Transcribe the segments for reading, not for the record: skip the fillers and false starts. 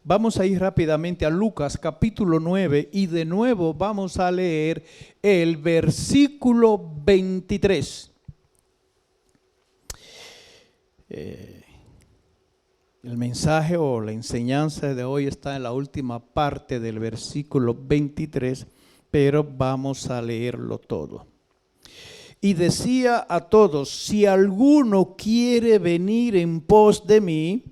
Vamos a ir rápidamente a Lucas capítulo 9 y de nuevo vamos a leer el versículo 23. El mensaje o la enseñanza de hoy está en la última parte del versículo 23, pero vamos a leerlo todo. Y decía a todos: si alguno quiere venir en pos de mí,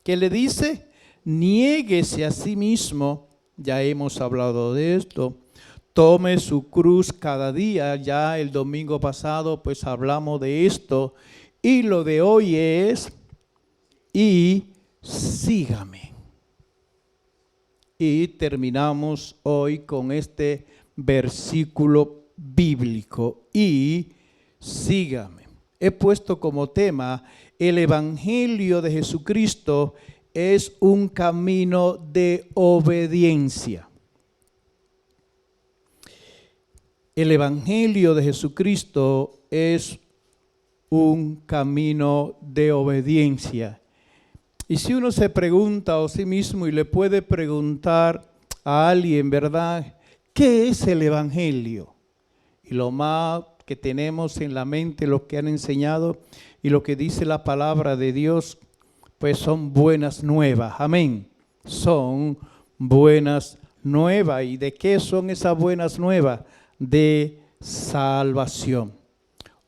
¿qué le dice? Niéguese a sí mismo, ya hemos hablado de esto, tome su cruz cada día, ya el domingo pasado pues hablamos de esto, y lo de hoy es, y sígame. Y terminamos hoy con este versículo bíblico, y sígame. He puesto como tema: el Evangelio de Jesucristo es un camino de obediencia. El Evangelio de Jesucristo es un camino de obediencia. Y si uno se pregunta a sí mismo y le puede preguntar a alguien, ¿verdad?, ¿qué es el Evangelio? Y lo más que tenemos en la mente, lo que han enseñado y lo que dice la palabra de Dios, pues son buenas nuevas. Amén. Son buenas nuevas. ¿Y de qué son esas buenas nuevas? De salvación.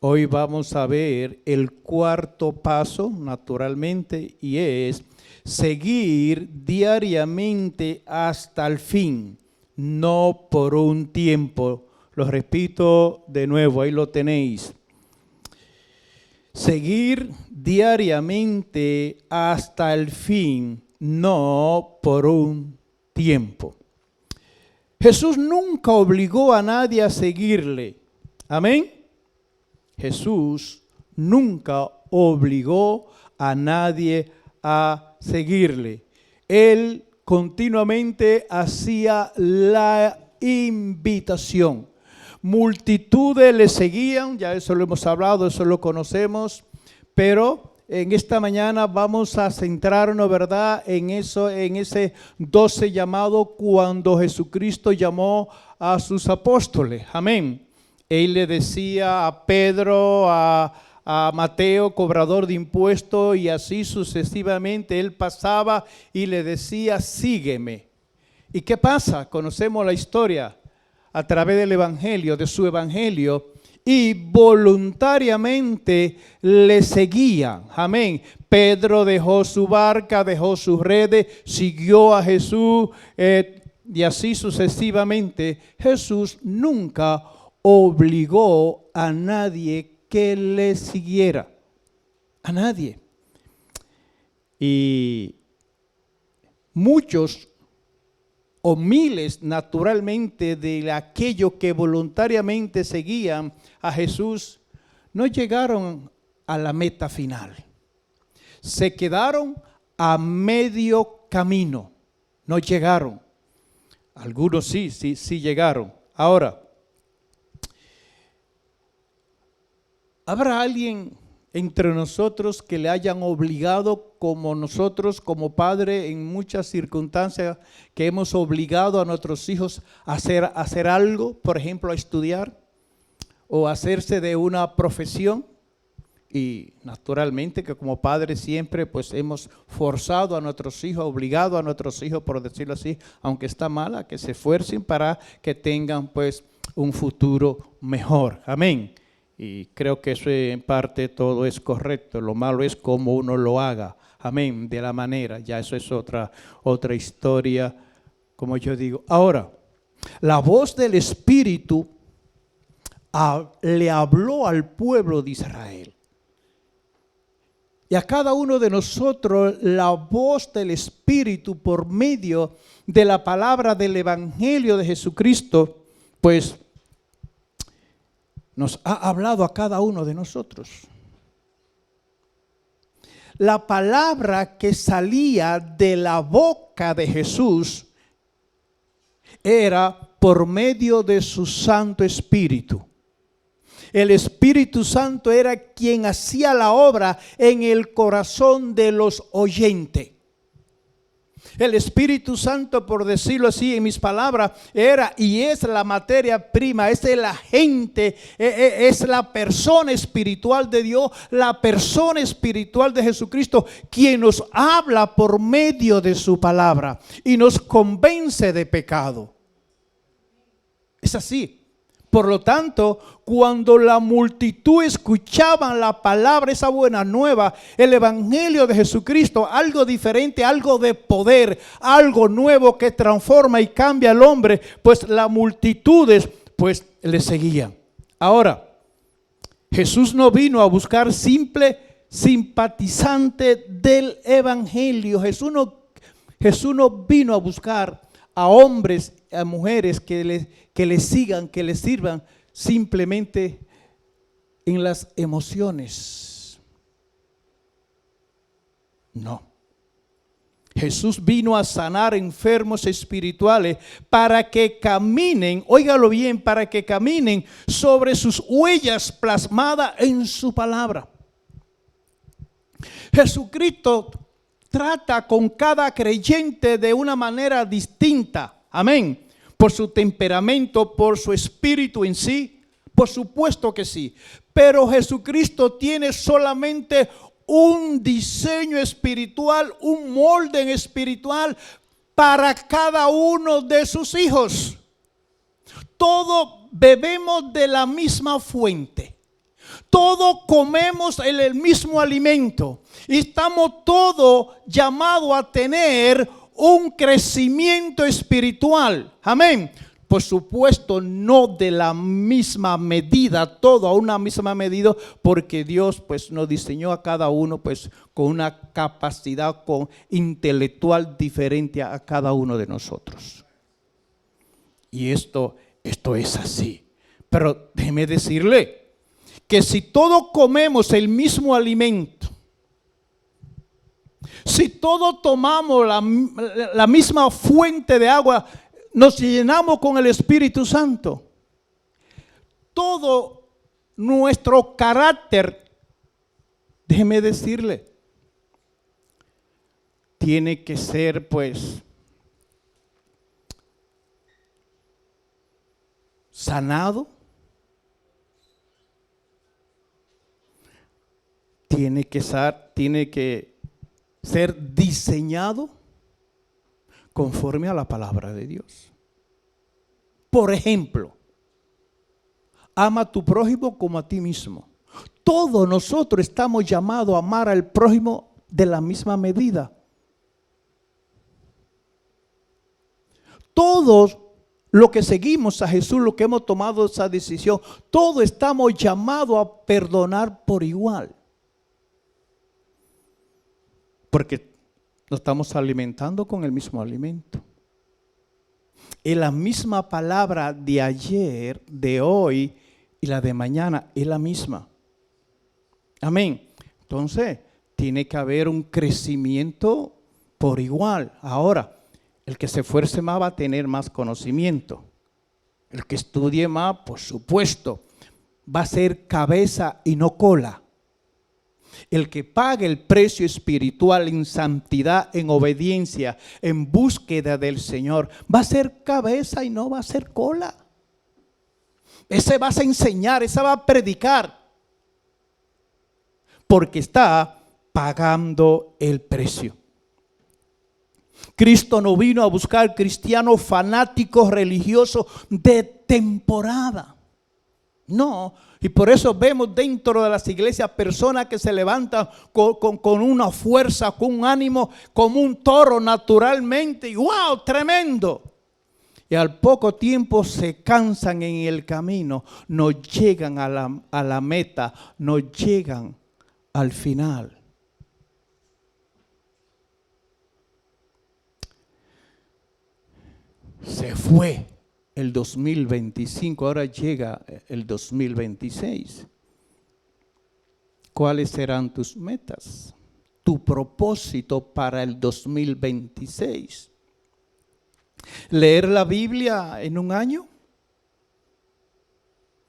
Hoy vamos a ver el cuarto paso, naturalmente, y es seguir diariamente hasta el fin, no por un tiempo. Lo repito de nuevo, ahí lo tenéis. Seguir diariamente hasta el fin, no por un tiempo. Jesús nunca obligó a nadie a seguirle. Amén. Jesús nunca obligó a nadie a seguirle. Él continuamente hacía la invitación. Multitudes le seguían, ya eso lo hemos hablado, eso lo conocemos, pero en esta mañana vamos a centrarnos, ¿verdad?, en eso, en ese 12 llamado cuando Jesucristo llamó a sus apóstoles. Amén. Él le decía a Pedro, a Mateo, cobrador de impuestos, y así sucesivamente. Él pasaba y le decía: sígueme. ¿Y qué pasa? Conocemos la historia a través del Evangelio, de su Evangelio, y voluntariamente le seguían. Amén. Pedro dejó su barca, dejó sus redes, siguió a Jesús, y así sucesivamente. Jesús nunca obligó a nadie que le siguiera. A nadie. Y muchos o miles naturalmente de aquellos que voluntariamente seguían a Jesús no llegaron a la meta final. Se quedaron a medio camino. No llegaron. Algunos sí llegaron. Ahora, ¿habrá alguien entre nosotros que le hayan obligado, como nosotros como padre en muchas circunstancias, que hemos obligado a nuestros hijos a hacer algo, por ejemplo a estudiar o a hacerse de una profesión? Y naturalmente que como padres siempre pues hemos forzado a nuestros hijos, obligado a nuestros hijos, por decirlo así, aunque está mal, a que se esfuercen para que tengan pues un futuro mejor. Amén. Y creo que eso en parte todo es correcto. Lo malo es cómo uno lo haga. Amén. De la manera. Ya eso es otra historia, como yo digo. Ahora, la voz del Espíritu le habló al pueblo de Israel. Y a cada uno de nosotros la voz del Espíritu por medio de la palabra del Evangelio de Jesucristo, pues nos ha hablado a cada uno de nosotros. La palabra que salía de la boca de Jesús era por medio de su Santo Espíritu. El Espíritu Santo era quien hacía la obra en el corazón de los oyentes. El Espíritu Santo, por decirlo así en mis palabras, era y es la materia prima, es el agente, es la persona espiritual de Dios, la persona espiritual de Jesucristo, quien nos habla por medio de su palabra y nos convence de pecado. Es así. Por lo tanto, cuando la multitud escuchaban la palabra, esa buena nueva, el evangelio de Jesucristo, algo diferente, algo de poder, algo nuevo que transforma y cambia al hombre, pues las multitudes pues le seguían. Ahora, Jesús no vino a buscar simple simpatizante del evangelio. Jesús no vino a buscar a hombres, a mujeres que le sigan, que le sirvan simplemente en las emociones. No. Jesús vino a sanar enfermos espirituales para que caminen, óigalo bien, para que caminen sobre sus huellas plasmadas en su palabra. Jesucristo trata con cada creyente de una manera distinta. Amén. Por su temperamento, por su espíritu en sí. Por supuesto que sí. Pero Jesucristo tiene solamente un diseño espiritual, un molde espiritual para cada uno de sus hijos. Todos bebemos de la misma fuente. Todos comemos el mismo alimento. Y estamos todos llamados a tener un crecimiento espiritual. Amén. Por supuesto, no de la misma medida, todo a una misma medida, porque Dios pues nos diseñó a cada uno pues con una capacidad intelectual diferente a cada uno de nosotros. Y esto es así. Pero déjeme decirle que si todos comemos el mismo alimento, si todos tomamos la misma fuente de agua, nos llenamos con el Espíritu Santo, todo nuestro carácter, déjeme decirle, tiene que ser pues sanado, tiene que ser diseñado conforme a la palabra de Dios. Por ejemplo, ama a tu prójimo como a ti mismo. Todos nosotros estamos llamados a amar al prójimo de la misma medida. Todos los que seguimos a Jesús, los que hemos tomado esa decisión, todos estamos llamados a perdonar por igual. Porque nos estamos alimentando con el mismo alimento. Es la misma palabra de ayer, de hoy y la de mañana, es la misma. Amén. Entonces, tiene que haber un crecimiento por igual. Ahora, el que se esfuerce más va a tener más conocimiento. El que estudie más, por supuesto, va a ser cabeza y no cola. El que pague el precio espiritual en santidad, en obediencia, en búsqueda del Señor, va a ser cabeza y no va a ser cola. Ese va a enseñar, ese va a predicar, porque está pagando el precio. Cristo no vino a buscar cristianos fanáticos religiosos de temporada. No, y por eso vemos dentro de las iglesias personas que se levantan con una fuerza, con un ánimo, como un toro naturalmente. Y ¡wow! Tremendo. Y al poco tiempo se cansan en el camino, no llegan a la meta, no llegan al final. Se fue el 2025, ahora llega el 2026. ¿Cuáles serán tus metas? Tu propósito para el 2026. ¿Leer la Biblia en un año?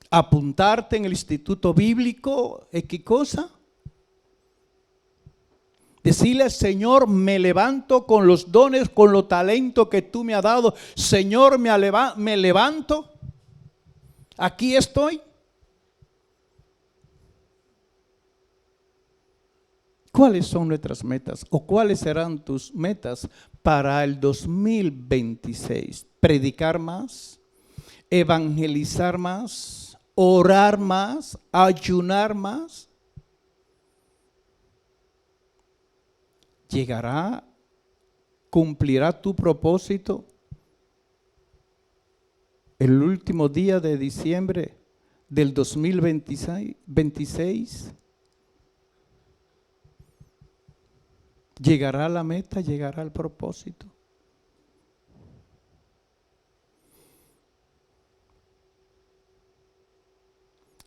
¿Apuntarte en el instituto bíblico? ¿Qué cosa? Decirle al Señor, me levanto con los dones, con los talentos que tú me has dado. Señor, me levanto. Aquí estoy. ¿Cuáles son nuestras metas? ¿O cuáles serán tus metas para el 2026? ¿Predicar más? ¿Evangelizar más? ¿Orar más? ¿Ayunar más? ¿Llegará? ¿Cumplirá tu propósito el último día de diciembre del 2026? ¿Llegará a la meta? ¿Llegará al propósito?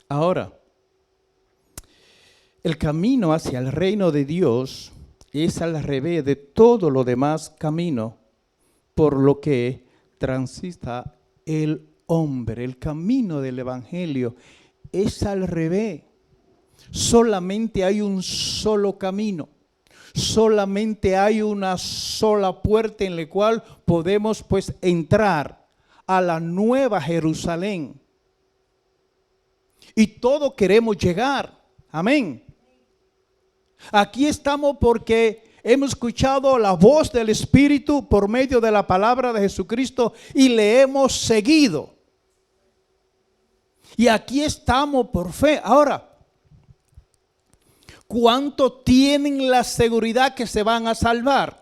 Ahora, el camino hacia el reino de Dios es al revés de todo lo demás camino por lo que transita el hombre. El camino del evangelio es al revés. Solamente hay un solo camino. Solamente hay una sola puerta en la cual podemos pues entrar a la nueva Jerusalén. Y todos queremos llegar. Amén. Aquí estamos porque hemos escuchado la voz del Espíritu por medio de la palabra de Jesucristo y le hemos seguido. Y aquí estamos por fe. Ahora, ¿cuántos tienen la seguridad que se van a salvar?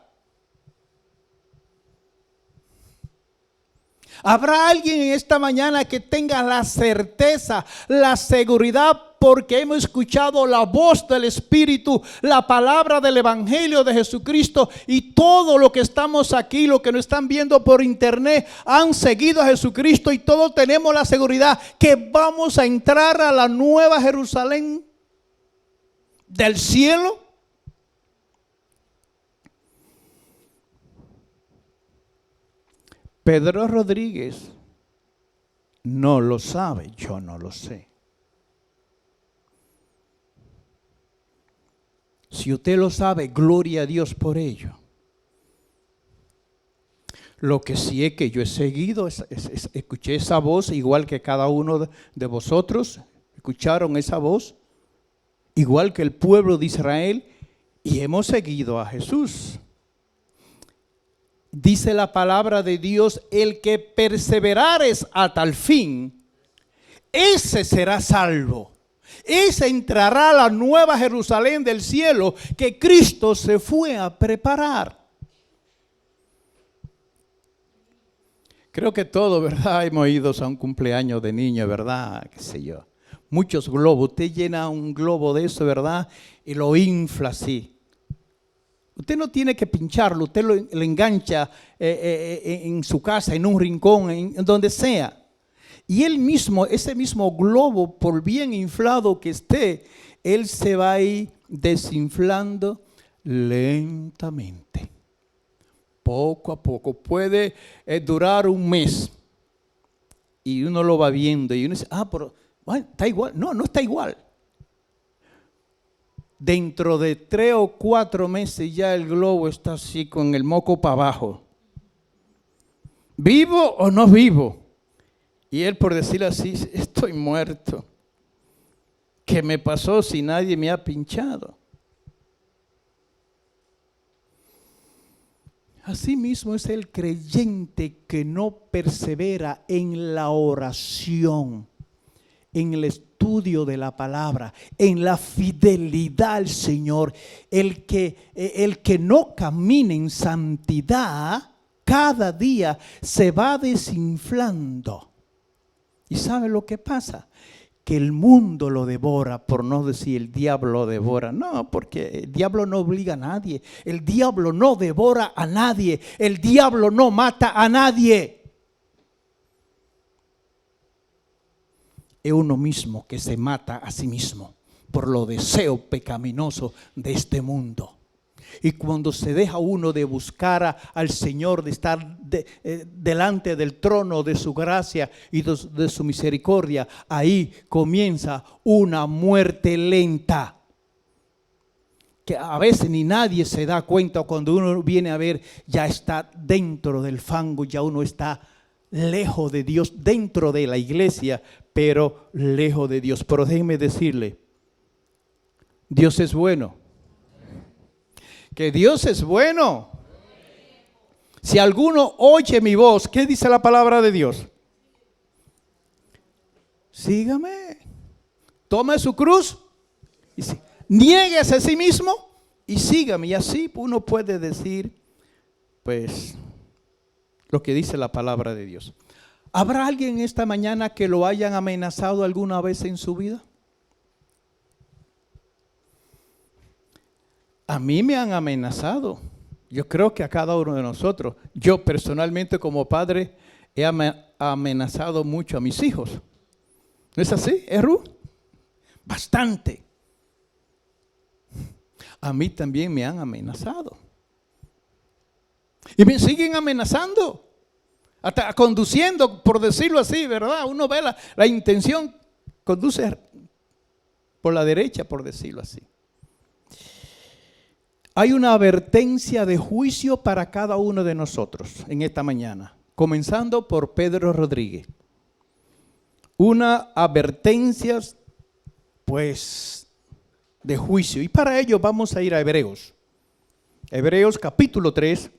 ¿Habrá alguien en esta mañana que tenga la certeza, la seguridad, porque hemos escuchado la voz del Espíritu, la palabra del Evangelio de Jesucristo, y todo lo que estamos aquí, lo que nos están viendo por internet, han seguido a Jesucristo y todos tenemos la seguridad que vamos a entrar a la nueva Jerusalén del cielo? Pedro Rodríguez no lo sabe, yo no lo sé. Si usted lo sabe, gloria a Dios por ello. Lo que sí es que yo he seguido, escuché esa voz, igual que cada uno de vosotros, escucharon esa voz, igual que el pueblo de Israel, y hemos seguido a Jesús. Dice la palabra de Dios, el que perseverares hasta el fin, ese será salvo. Ese entrará a la nueva Jerusalén del cielo que Cristo se fue a preparar. Creo que todos, ¿verdad? Hemos ido a un cumpleaños de niño, ¿verdad? Qué sé yo. Muchos globos. Usted llena un globo de eso, ¿verdad? Y lo infla así. Usted no tiene que pincharlo, usted lo engancha en su casa, en un rincón, en donde sea. Y él mismo, ese mismo globo, por bien inflado que esté, él se va a ir desinflando lentamente. Poco a poco. Puede durar un mes. Y uno lo va viendo y uno dice, pero bueno, está igual. No, no está igual. Dentro de 3 o 4 meses ya el globo está así con el moco para abajo. ¿Vivo o no vivo? Y él, por decirlo así, estoy muerto. ¿Qué me pasó si nadie me ha pinchado? Así mismo es el creyente que no persevera en la oración, en el estudio de la palabra, en la fidelidad al Señor. El que no camina en santidad, cada día se va desinflando. ¿Y sabe lo que pasa? Que el mundo lo devora, por no decir el diablo lo devora. No, porque el diablo no obliga a nadie. El diablo no devora a nadie. El diablo no mata a nadie. Es uno mismo que se mata a sí mismo por los deseos pecaminosos de este mundo. Y cuando se deja uno de buscar al Señor, de estar delante del trono de su gracia y de su misericordia, ahí comienza una muerte lenta. que a veces ni nadie se da cuenta, cuando uno viene a ver, ya está dentro del fango, ya uno está lejos de Dios, dentro de la iglesia, pero lejos de Dios. Pero déjenme decirle, Dios es bueno. Que Dios es bueno. Si alguno oye mi voz, ¿qué dice la palabra de Dios? Sígame. Tome su cruz y niéguese a sí mismo y sígame. Y así uno puede decir, pues, lo que dice la palabra de Dios. ¿Habrá alguien esta mañana que lo hayan amenazado alguna vez en su vida? A mí me han amenazado. Yo creo que a cada uno de nosotros. Yo personalmente como padre he amenazado mucho a mis hijos. ¿No es así, Eru? Bastante. A mí también me han amenazado. Y me siguen amenazando. Hasta conduciendo, por decirlo así, ¿verdad? Uno ve la intención, conduce por la derecha, por decirlo así. Hay una advertencia de juicio para cada uno de nosotros en esta mañana, comenzando por Pedro Rodríguez. Una advertencia, pues, de juicio. Y para ello vamos a ir a Hebreos. Hebreos capítulo 3.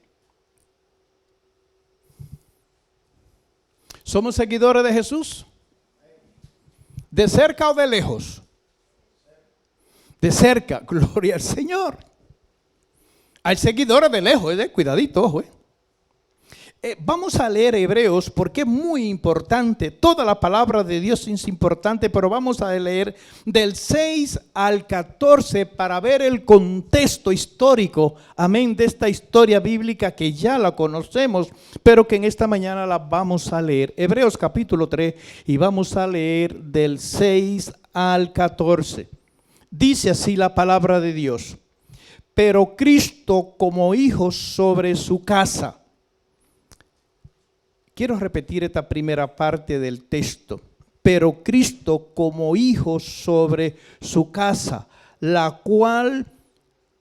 ¿Somos seguidores de Jesús? ¿De cerca o de lejos? De cerca, gloria al Señor. Hay seguidores de lejos, cuidadito, ojo. Vamos a leer Hebreos porque es muy importante. Toda la palabra de Dios es importante, pero vamos a leer del 6 al 14 para ver el contexto histórico, amén, de esta historia bíblica que ya la conocemos, pero que en esta mañana la vamos a leer. Hebreos capítulo 3 y vamos a leer del 6 al 14. Dice así la palabra de Dios. Pero Cristo como hijo sobre su casa. Quiero repetir esta primera parte del texto. Pero Cristo como hijo sobre su casa, la cual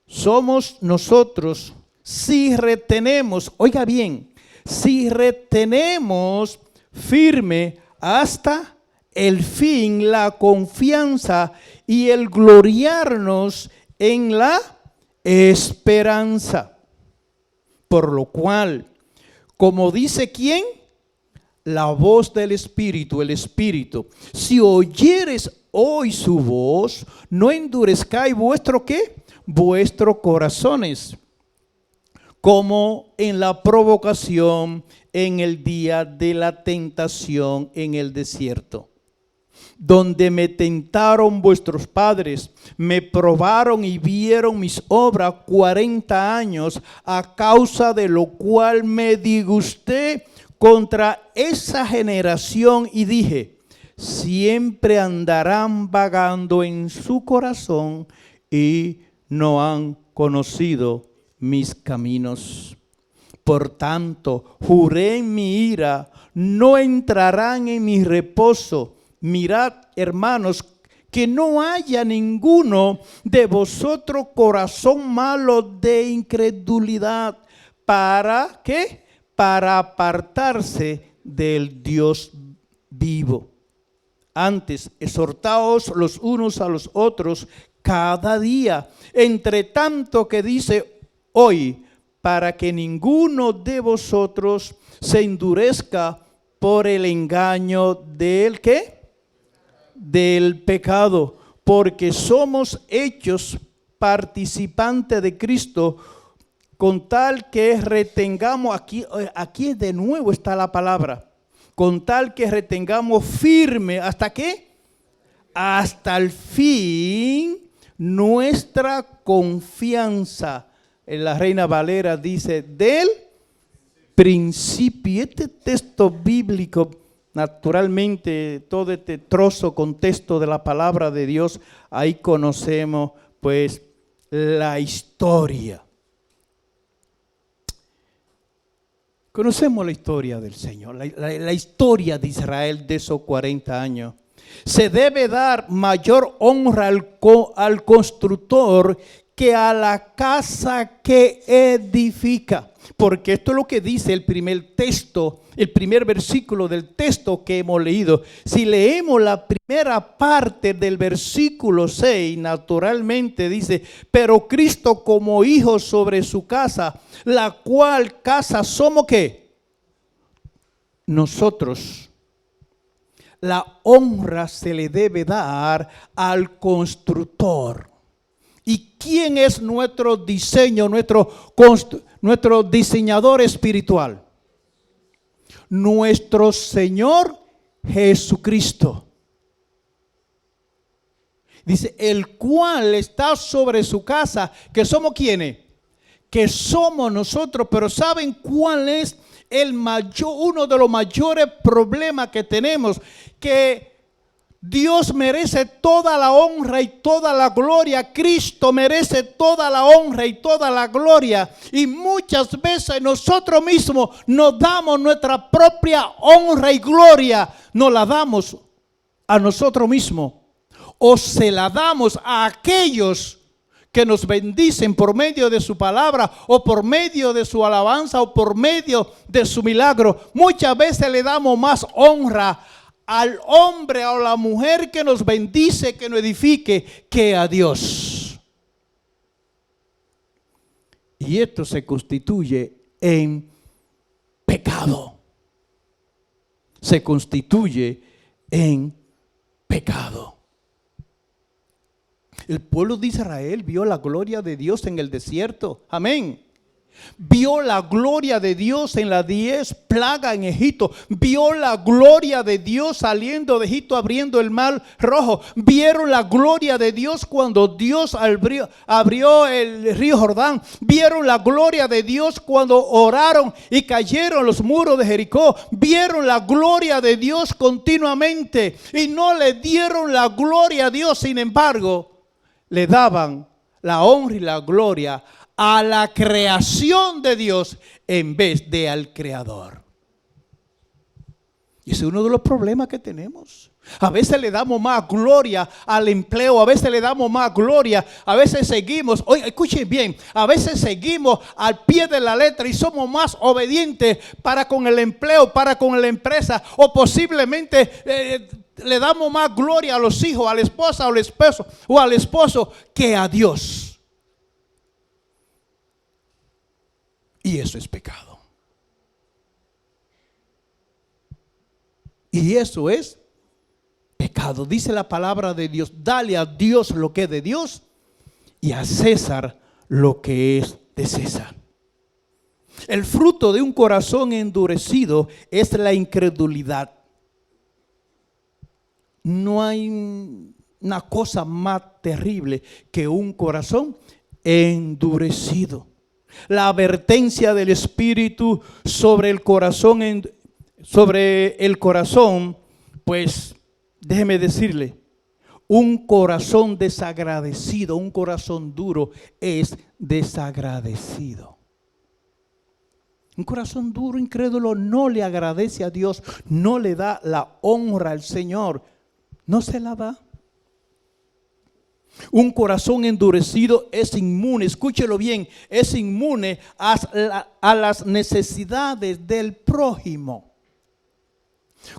somos nosotros, si retenemos, oiga bien, si retenemos firme hasta el fin la confianza y el gloriarnos en la esperanza. Por lo cual, como dice ¿quién? La voz del Espíritu, el Espíritu. Si oyeres hoy su voz, no endurezcáis vuestro ¿qué? Vuestros corazones, como en la provocación en el día de la tentación en el desierto, donde me tentaron vuestros padres, me probaron y vieron mis obras 40 años, a causa de lo cual me disgusté contra esa generación y dije, siempre andarán vagando en su corazón y no han conocido mis caminos. Por tanto, juré en mi ira, no entrarán en mi reposo. Mirad, hermanos, que no haya ninguno de vosotros corazón malo de incredulidad. ¿Para qué? Para apartarse del Dios vivo. Antes, exhortaos los unos a los otros cada día, entre tanto que dice hoy, para que ninguno de vosotros se endurezca por el engaño del ¿qué? Del pecado, porque somos hechos participantes de Cristo, con tal que retengamos, aquí de nuevo está la palabra, con tal que retengamos firme, ¿hasta qué? Hasta el fin nuestra confianza. En la Reina Valera dice, del principio. Este texto bíblico, naturalmente, todo este trozo, contexto de la palabra de Dios, ahí conocemos pues la historia. Conocemos la historia del Señor, la historia de Israel de esos 40 años. Se debe dar mayor honra al constructor que a la casa que edifica. Porque esto es lo que dice el primer texto, el primer versículo del texto que hemos leído. Si leemos la primera parte del versículo 6, naturalmente dice, pero Cristo como hijo sobre su casa, la cual casa somos ¿qué? Nosotros. La honra se le debe dar al constructor. ¿Y quién es nuestro diseño, nuestro diseñador espiritual? Nuestro Señor Jesucristo. Dice, el cual está sobre su casa, que somos ¿quiénes? Que somos nosotros, pero ¿saben cuál es uno de los mayores problemas que tenemos? Que Dios merece toda la honra y toda la gloria. Cristo merece toda la honra y toda la gloria. Y muchas veces nosotros mismos nos damos nuestra propia honra y gloria. Nos la damos a nosotros mismos. O se la damos a aquellos que nos bendicen por medio de su palabra, o por medio de su alabanza, o por medio de su milagro. Muchas veces le damos más honra al hombre o a la mujer que nos bendice, que nos edifique, que a Dios. Y esto se constituye en pecado. Se constituye en pecado. El pueblo de Israel vio la gloria de Dios en el desierto. Amén. Vio la gloria de Dios en las 10 plagas en Egipto. Vio la gloria de Dios saliendo de Egipto, abriendo el mar rojo. Vieron la gloria de Dios cuando Dios abrió el río Jordán. Vieron la gloria de Dios cuando oraron y cayeron los muros de Jericó. Vieron la gloria de Dios continuamente y no le dieron la gloria a Dios. Sin embargo, le daban la honra y la gloria a la creación de Dios en vez de al creador. Y ese es uno de los problemas que tenemos. A veces le damos más gloria al empleo, a veces le damos más gloria, a veces seguimos, oye, escuchen bien, a veces seguimos al pie de la letra y somos más obedientes para con el empleo, para con la empresa, o posiblemente le damos más gloria a los hijos, a la esposa o al esposo que a Dios. Y eso es pecado. Y eso es pecado. Dice la palabra de Dios, dale a Dios lo que es de Dios y a César lo que es de César. El fruto de un corazón endurecido es la incredulidad. No hay una cosa más terrible que un corazón endurecido. La advertencia del Espíritu sobre el corazón, pues déjeme decirle, un corazón desagradecido, un corazón duro es desagradecido. Un corazón duro, incrédulo, no le agradece a Dios, no le da la honra al Señor, no se la da. Un corazón endurecido es inmune, escúchelo bien, es inmune a las necesidades del prójimo.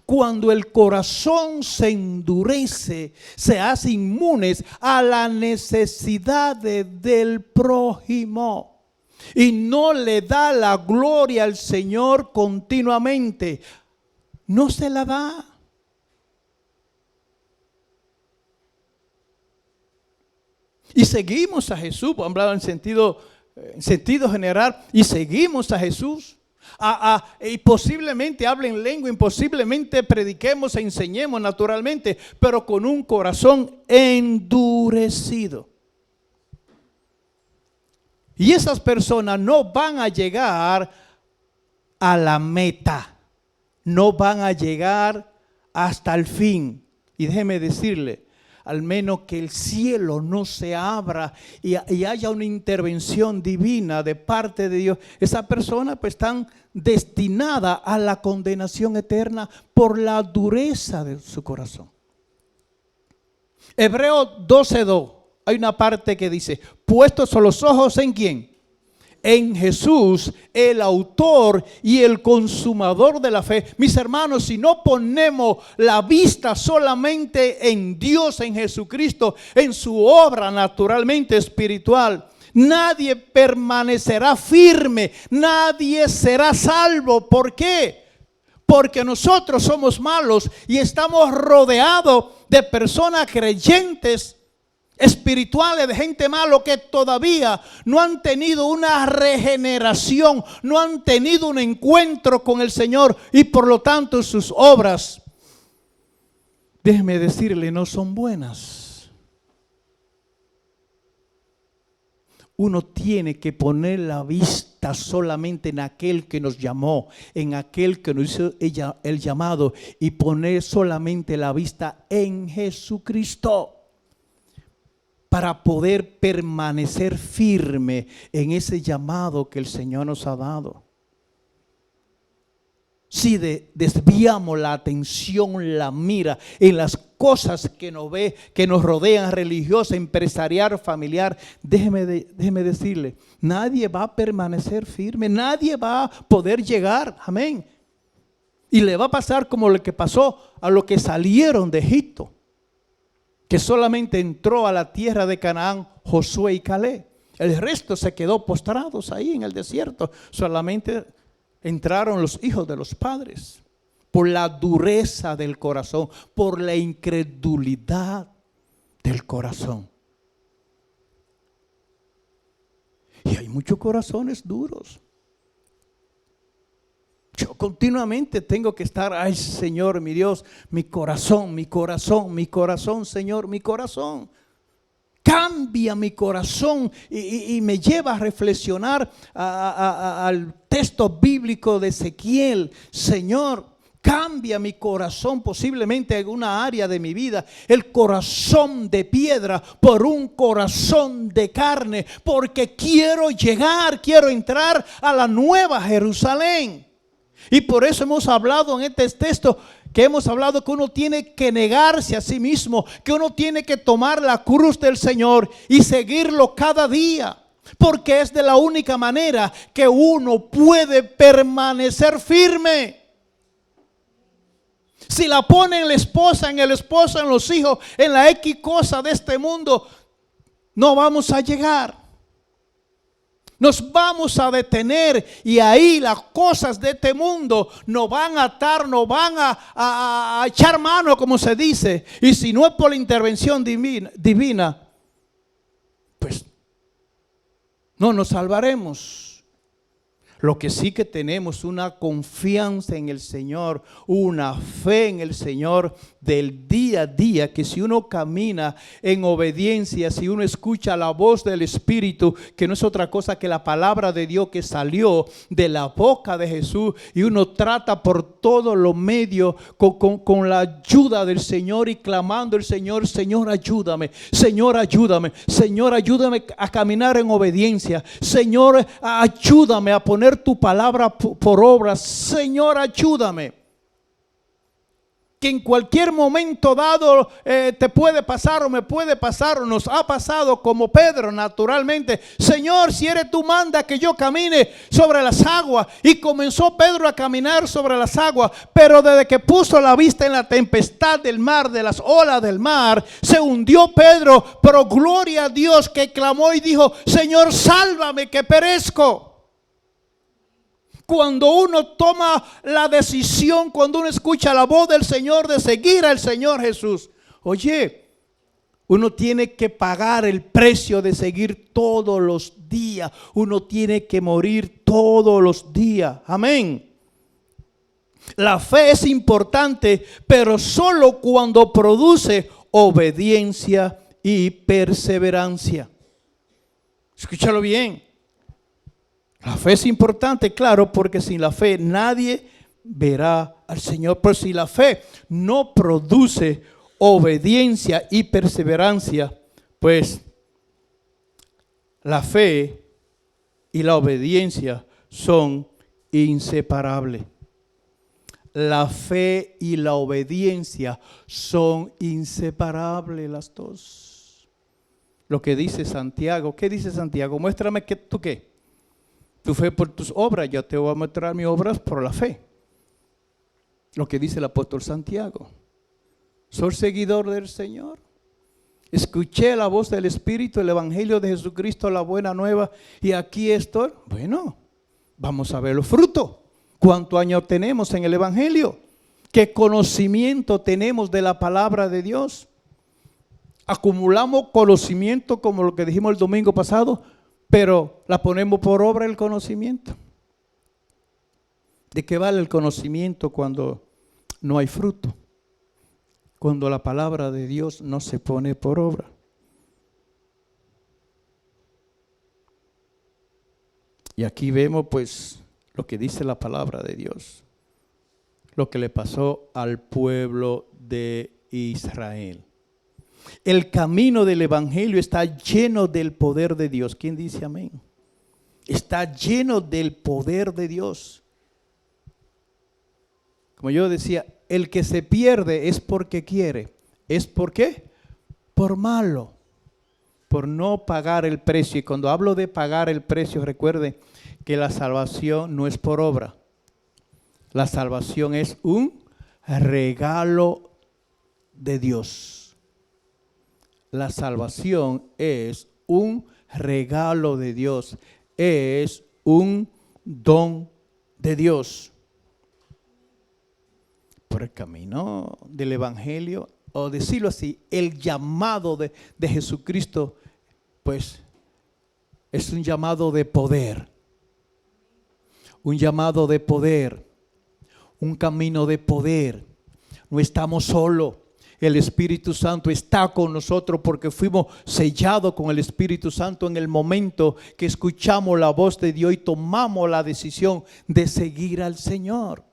Cuando el corazón se endurece, se hace inmune a las necesidades del prójimo y no le da la gloria al Señor continuamente. No se la da. Y seguimos a Jesús, por hablar en sentido general, y seguimos a Jesús. Y posiblemente hablen lengua, y posiblemente prediquemos e enseñemos naturalmente, pero con un corazón endurecido. Y esas personas no van a llegar a la meta, no van a llegar hasta el fin. Y déjeme decirle, al menos que el cielo no se abra y haya una intervención divina de parte de Dios, esa persona pues están destinada a la condenación eterna por la dureza de su corazón. Hebreos 12:2 hay una parte que dice, puestos son los ojos ¿en quién? En Jesús, el autor y el consumador de la fe. Mis hermanos, si no ponemos la vista solamente en Dios, en Jesucristo, en su obra naturalmente espiritual, nadie permanecerá firme, nadie será salvo. ¿Por qué? Porque nosotros somos malos y estamos rodeados de personas creyentes espirituales, de gente mala que todavía no han tenido una regeneración, no han tenido un encuentro con el Señor y por lo tanto sus obras, déjeme decirle, no son buenas. Uno tiene que poner la vista solamente en aquel que nos llamó, en aquel que nos hizo el llamado, y poner solamente la vista en Jesucristo, para poder permanecer firme en ese llamado que el Señor nos ha dado. Si desviamos la atención, la mira en las cosas que nos rodean, religiosa, empresarial, familiar, déjeme decirle, nadie va a permanecer firme, nadie va a poder llegar, amén. Y le va a pasar como lo que pasó a los que salieron de Egipto, que solamente entró a la tierra de Canaán Josué y Caleb. El resto se quedó postrados ahí en el desierto. Solamente entraron los hijos de los padres por la dureza del corazón, por la incredulidad del corazón. Y hay muchos corazones duros. Yo continuamente tengo que estar, ay Señor, mi Dios, mi corazón, Señor, mi corazón. Cambia mi corazón y me lleva a reflexionar al texto bíblico de Ezequiel. Señor, cambia mi corazón, posiblemente en una área de mi vida, el corazón de piedra por un corazón de carne, porque quiero entrar a la nueva Jerusalén. Y por eso hemos hablado en este texto, que uno tiene que negarse a sí mismo, que uno tiene que tomar la cruz del Señor y seguirlo cada día, porque es de la única manera que uno puede permanecer firme. Si la pone en la esposa, en el esposo, en los hijos, en la X cosa de este mundo, no vamos a llegar. Nos vamos a detener y ahí las cosas de este mundo nos van a atar, nos van a echar mano, como se dice. Y si no es por la intervención divina, pues no nos salvaremos. Lo que sí que tenemos una confianza en el Señor, una fe en el Señor del día a día, que si uno camina en obediencia, si uno escucha la voz del Espíritu, que no es otra cosa que la palabra de Dios que salió de la boca de Jesús, y uno trata por todos los medios con la ayuda del Señor y clamando al Señor, Señor ayúdame, Señor ayúdame, Señor ayúdame a caminar en obediencia, Señor ayúdame a poner tu palabra por obra, Señor ayúdame. Que en cualquier momento dado te puede pasar o me puede pasar o nos ha pasado como Pedro naturalmente. Señor, si eres tú, manda que yo camine sobre las aguas. Y comenzó Pedro a caminar sobre las aguas, pero desde que puso la vista en la tempestad del mar, de las olas del mar, se hundió Pedro. Pero gloria a Dios, que clamó y dijo, Señor, sálvame que perezco. Cuando uno toma la decisión, cuando uno escucha la voz del Señor de seguir al Señor Jesús, oye, uno tiene que pagar el precio de seguir todos los días. Uno tiene que morir todos los días. Amén. La fe es importante, pero solo cuando produce obediencia y perseverancia. Escúchalo bien. La fe es importante, claro, porque sin la fe nadie verá al Señor. Pero si la fe no produce obediencia y perseverancia, pues la fe y la obediencia son inseparables. La fe y la obediencia son inseparables las dos. lo que dice Santiago. ¿Qué dice Santiago? Muéstrame que tú qué. Tu fe por tus obras. Yo te voy a mostrar mis obras por la fe. Lo que dice el apóstol Santiago. ¿Soy seguidor del Señor? Escuché la voz del Espíritu, el Evangelio de Jesucristo, la buena nueva, y aquí estoy. Bueno, vamos a ver los frutos. ¿Cuántos años tenemos en el Evangelio? ¿Qué conocimiento tenemos de la palabra de Dios? Acumulamos conocimiento como lo que dijimos el domingo pasado, pero la ponemos por obra el conocimiento. ¿De qué vale el conocimiento cuando no hay fruto? Cuando la palabra de Dios no se pone por obra. Y aquí vemos pues lo que dice la palabra de Dios, lo que le pasó al pueblo de Israel. El camino del Evangelio está lleno del poder de Dios. ¿Quién dice amén? Está lleno del poder de Dios. Como yo decía, el que se pierde es porque quiere. ¿Es por qué? Por malo, por no pagar el precio. Y cuando hablo de pagar el precio, recuerde que la salvación no es por obra. La salvación es un regalo de Dios. La salvación es un regalo de Dios. Es un don de Dios. Por el camino del Evangelio, o decirlo así, el llamado de Jesucristo, pues es un llamado de poder. Un llamado de poder. Un camino de poder. No estamos solos. El Espíritu Santo está con nosotros porque fuimos sellados con el Espíritu Santo en el momento que escuchamos la voz de Dios y tomamos la decisión de seguir al Señor.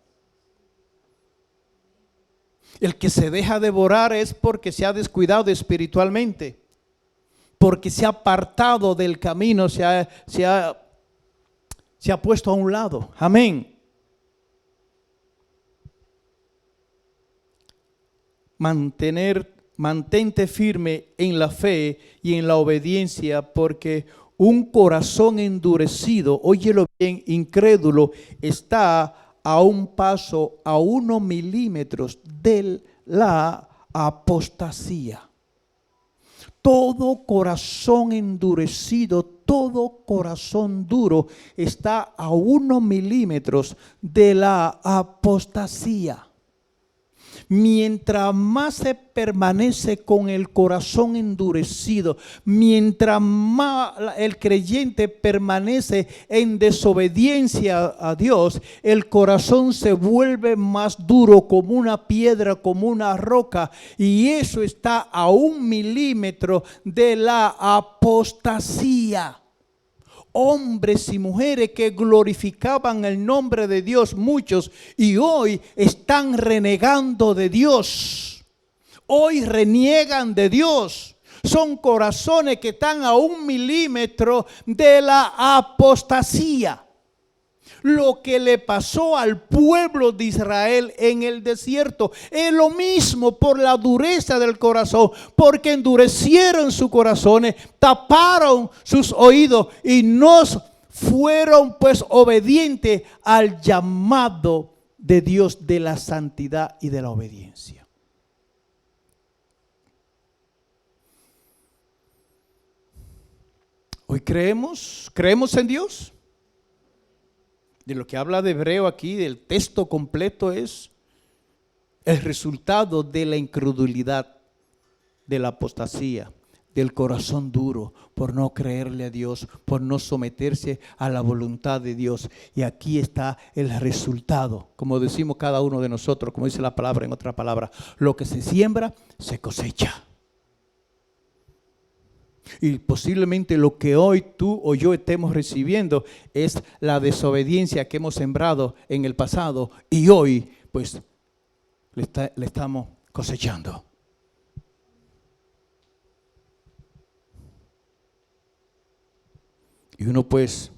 El que se deja devorar es porque se ha descuidado espiritualmente, porque se ha apartado del camino, se ha puesto a un lado. Amén. Mantente firme en la fe y en la obediencia, porque un corazón endurecido, óyelo bien, incrédulo, está a un paso, a 1 milímetros de la apostasía. Todo corazón endurecido, todo corazón duro está a 1 milímetros de la apostasía. Mientras más se permanece con el corazón endurecido, mientras más el creyente permanece en desobediencia a Dios, el corazón se vuelve más duro como una piedra, como una roca, y eso está a 1 milímetro de la apostasía. Hombres y mujeres que glorificaban el nombre de Dios, muchos, y hoy están renegando de Dios. Hoy reniegan de Dios. Son corazones que están a 1 milímetro de la apostasía. Lo que le pasó al pueblo de Israel en el desierto es lo mismo por la dureza del corazón, porque endurecieron sus corazones, taparon sus oídos y no fueron pues obedientes al llamado de Dios de la santidad y de la obediencia. Hoy creemos en Dios. De lo que habla de Hebreo aquí, del texto completo, es el resultado de la incredulidad, de la apostasía, del corazón duro, por no creerle a Dios, por no someterse a la voluntad de Dios. Y aquí está el resultado, como decimos cada uno de nosotros, como dice la palabra en otra palabra, lo que se siembra, se cosecha. Y posiblemente lo que hoy tú o yo estemos recibiendo es la desobediencia que hemos sembrado en el pasado y hoy pues le estamos cosechando. Y uno pues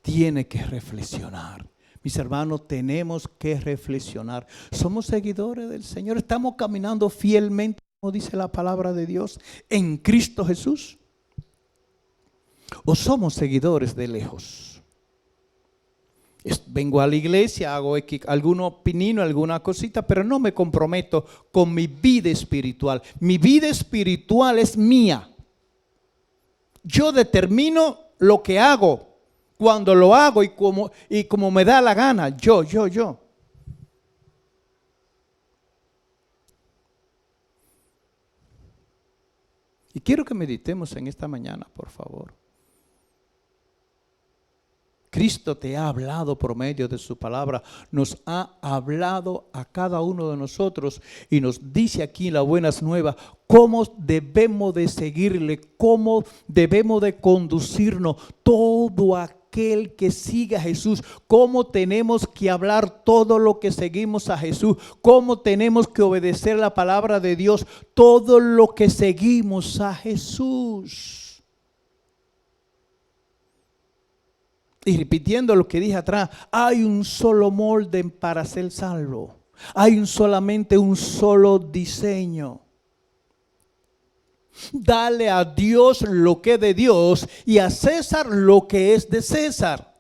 tiene que reflexionar. Mis hermanos, tenemos que reflexionar. Somos seguidores del Señor, estamos caminando fielmente como dice la palabra de Dios, en Cristo Jesús? ¿O somos seguidores de lejos? Vengo a la iglesia, hago algún pinino, alguna cosita, pero no me comprometo con mi vida espiritual. Mi vida espiritual es mía. Yo determino lo que hago, cuando lo hago y como me da la gana. Yo. Y quiero que meditemos en esta mañana, por favor. Cristo te ha hablado por medio de su palabra, nos ha hablado a cada uno de nosotros y nos dice aquí en las buenas nuevas cómo debemos de seguirle, cómo debemos de conducirnos todo aquel que siga a Jesús, cómo tenemos que hablar todo lo que seguimos a Jesús, cómo tenemos que obedecer la palabra de Dios, todo lo que seguimos a Jesús. Y repitiendo lo que dije atrás, hay un solo molde para ser salvo. Hay solamente un solo diseño. Dale a Dios lo que es de Dios y a César lo que es de César.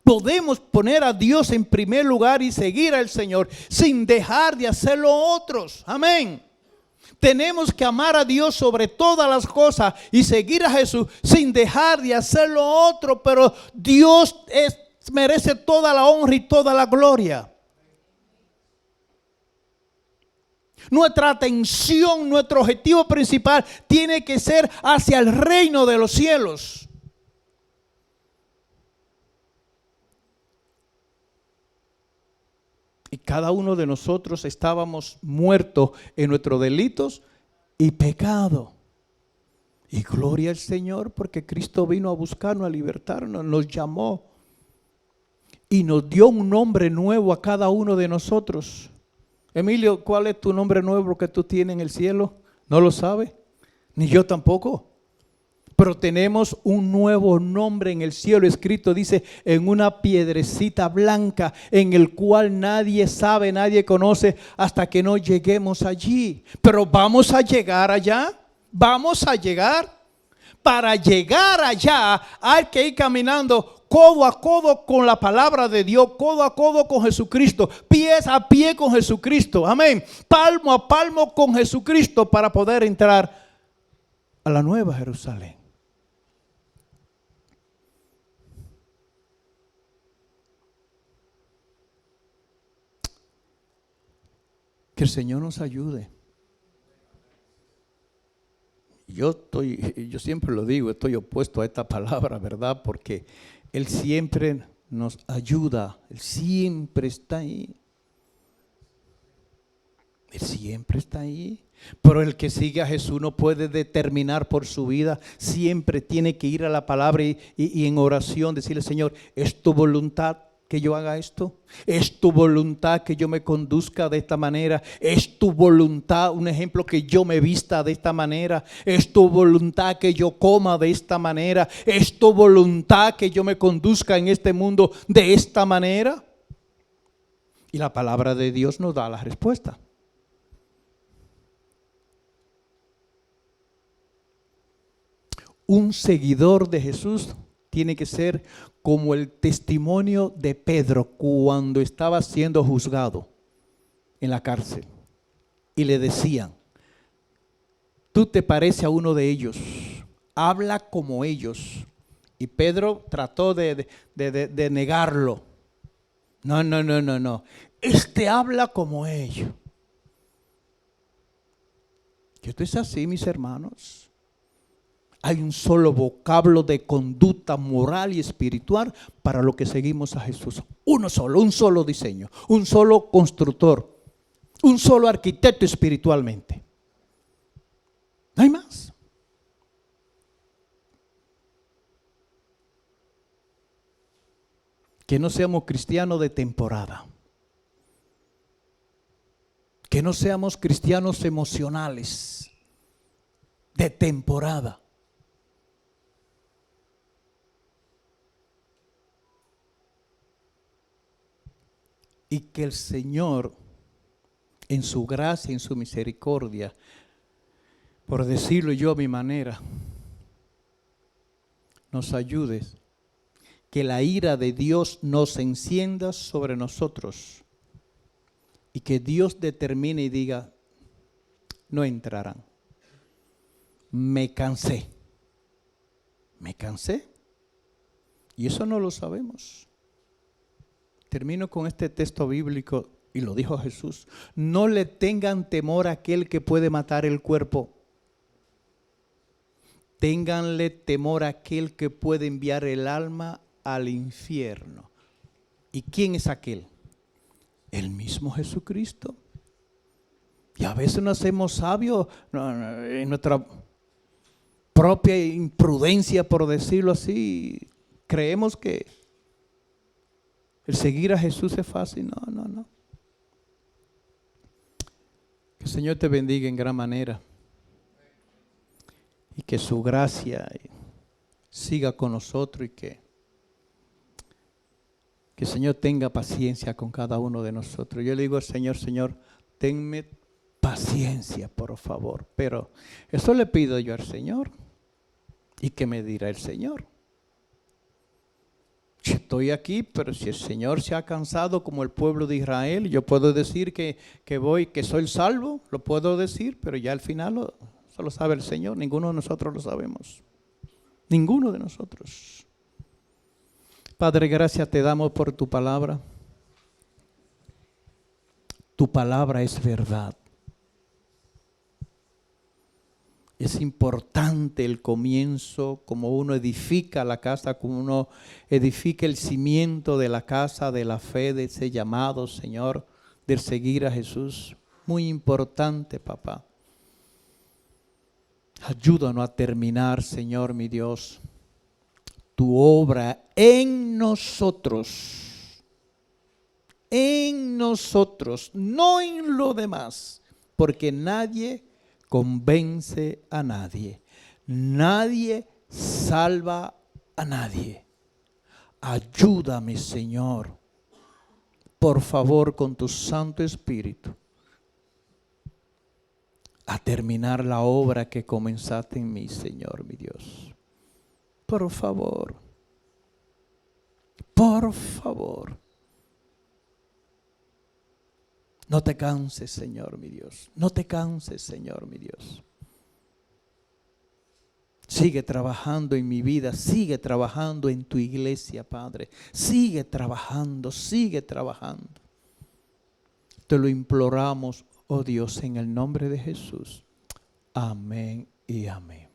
Podemos poner a Dios en primer lugar y seguir al Señor sin dejar de hacerlo otros. Amén. Tenemos que amar a Dios sobre todas las cosas y seguir a Jesús sin dejar de hacer lo otro, pero Dios merece toda la honra y toda la gloria. Nuestra atención, nuestro objetivo principal tiene que ser hacia el reino de los cielos. Y cada uno de nosotros estábamos muertos en nuestros delitos y pecado. Y gloria al Señor porque Cristo vino a buscarnos, a libertarnos, nos llamó y nos dio un nombre nuevo a cada uno de nosotros. Emilio, ¿cuál es tu nombre nuevo que tú tienes en el cielo? ¿No lo sabes? Ni yo tampoco. Pero tenemos un nuevo nombre en el cielo escrito, dice, en una piedrecita blanca, en el cual nadie sabe, nadie conoce hasta que no lleguemos allí. Pero vamos a llegar allá, vamos a llegar. Para llegar allá hay que ir caminando codo a codo con la palabra de Dios, codo a codo con Jesucristo, pies a pie con Jesucristo, amén. Palmo a palmo con Jesucristo para poder entrar a la nueva Jerusalén. Que el Señor nos ayude. Yo siempre lo digo, estoy opuesto a esta palabra, ¿verdad? Porque Él siempre nos ayuda, Él siempre está ahí. Él siempre está ahí. Pero el que sigue a Jesús no puede determinar por su vida, siempre tiene que ir a la palabra y en oración decirle, Señor, ¿es tu voluntad que yo haga esto? ¿Es tu voluntad que yo me conduzca de esta manera? ¿Es tu voluntad, un ejemplo, que yo me vista de esta manera? ¿Es tu voluntad que yo coma de esta manera? ¿Es tu voluntad que yo me conduzca en este mundo de esta manera? Y la palabra de Dios nos da la respuesta. Un seguidor de Jesús tiene que ser como el testimonio de Pedro cuando estaba siendo juzgado en la cárcel. Y le decían, tú te pareces a uno de ellos, habla como ellos. Y Pedro trató de negarlo. No. Este habla como ellos. Que esto es así, mis hermanos. Hay un solo vocablo de conducta moral y espiritual para lo que seguimos a Jesús. Uno solo, un solo diseño, un solo constructor, un solo arquitecto espiritualmente. No hay más. Que no seamos cristianos de temporada. Que no seamos cristianos emocionales de temporada. Y que el Señor en su gracia, en su misericordia, por decirlo yo a mi manera, nos ayudes, que la ira de Dios no se encienda sobre nosotros y que Dios determine y diga, no entrarán. Me cansé. Y eso no lo sabemos. Termino con este texto bíblico y lo dijo Jesús. No le tengan temor a aquel que puede matar el cuerpo. Ténganle temor a aquel que puede enviar el alma al infierno. ¿Y quién es aquel? El mismo Jesucristo. Y a veces nos hacemos sabios en nuestra propia imprudencia, por decirlo así. Creemos que el seguir a Jesús es fácil. No. Que el Señor te bendiga en gran manera. Y que su gracia siga con nosotros y que el Señor tenga paciencia con cada uno de nosotros. Yo le digo al Señor, tenme paciencia, por favor. Pero eso le pido yo al Señor. ¿Y qué me dirá el Señor? Estoy aquí, pero si el Señor se ha cansado como el pueblo de Israel, yo puedo decir que soy salvo, lo puedo decir, pero ya al final eso lo sabe el Señor. Ninguno de nosotros lo sabemos. Ninguno de nosotros. Padre, gracias te damos por tu palabra. Tu palabra es verdad. Es importante el comienzo, como uno edifica la casa, como uno edifica el cimiento de la casa, de la fe, de ese llamado, Señor, de seguir a Jesús. Muy importante, papá. Ayúdanos a terminar, Señor, mi Dios, tu obra en nosotros, no en lo demás, porque nadie convence a nadie, nadie salva a nadie. Ayúdame, Señor, por favor, con tu Santo Espíritu, a terminar la obra que comenzaste en mí, Señor, mi Dios. Por favor. No te canses, Señor, mi Dios. No te canses, Señor, mi Dios. Sigue trabajando en mi vida, sigue trabajando en tu iglesia, Padre. Sigue trabajando. Te lo imploramos, oh Dios, en el nombre de Jesús. Amén y amén.